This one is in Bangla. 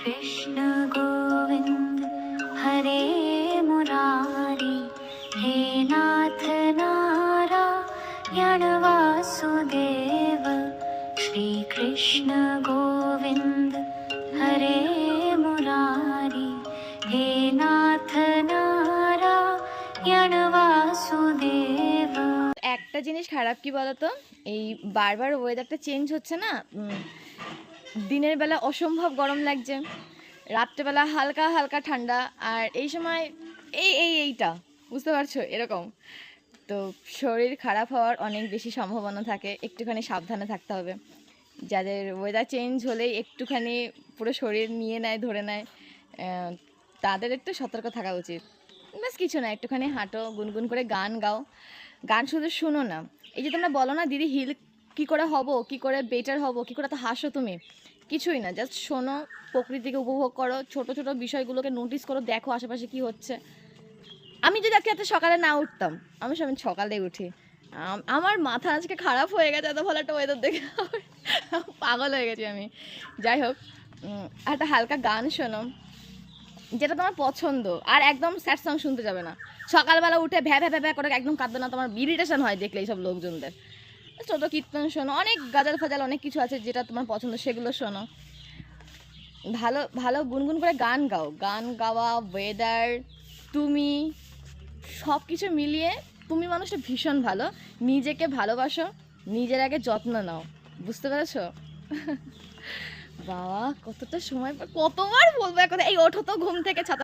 कृष्ण गोविंद हरे मुरारी, हे नाथ नारायण वासुदेव। श्री कृष्ण गोविंद हरे मुरारी, हे नाथ नारायण वासुदेव। একটা জিনিস খারাপ কি বলতো, এই বারবার ওয়েদারটা চেঞ্জ হচ্ছে না। দিনের বেলা অসম্ভব গরম লাগছে, রাত্রেবেলা হালকা হালকা ঠান্ডা, আর এই সময় এইটা বুঝতে পারছো এরকম। তো শরীর খারাপ হওয়ার অনেক বেশি সম্ভাবনা থাকে, একটুখানি সাবধানে থাকতে হবে। যাদের ওয়েদার চেঞ্জ হলেই একটুখানি পুরো শরীর নিয়ে নেয়, ধরে নেয়, তাদের একটু সতর্ক থাকা উচিত। ব্যাস কিছু না, একটুখানি হাঁটো, গুনগুন করে গান গাও। গান শুধু শুনো না, এই যে তোমরা বলো না দিদি হিল কী করে হব, কী করে বেটার হব, কী করে তো হাসো তুমি, কিছুই না, জাস্ট শোনো, প্রকৃতিকে উপভোগ করো, ছোট ছোট বিষয়গুলোকে নোটিস করো, দেখো আশেপাশে কি হচ্ছে। আমি যদি আজকে এত সকালে না উঠতাম, আমি সকালে উঠি, আমার মাথা আজকে খারাপ হয়ে গেছে, এত ভালো একটা ওয়েদার দেখে পাগল হয়ে গেছি আমি। যাই হোক, একটা হালকা গান শোনো যেটা তোমার পছন্দ, আর একদম স্যাড সং শুনতে যাবে না। সকালবেলা উঠে ভ্যা ভ্যা ভ্যা করে একদম কাঁদবে না, তোমার ইরিটেশন হয় দেখলে এইসব লোকজনদের। ছোটো কীর্তন শোনো, অনেক গাজাল ফাজাল অনেক কিছু আছে যেটা তোমার পছন্দ, সেগুলো শোনো। ভালো ভালো গুনগুন করে গান গাও, গান গাওয়া, ওয়েদার, তুমি, সব কিছু মিলিয়ে তুমি মানুষটা ভীষণ ভালো। নিজেকে ভালোবাসো, নিজের আগে যত্ন নাও, বুঝতে পেরেছো? বাবা কতটা সময়, কতবার বলবো এখন, এই ওঠো তো ঘুম থেকে, ছাতা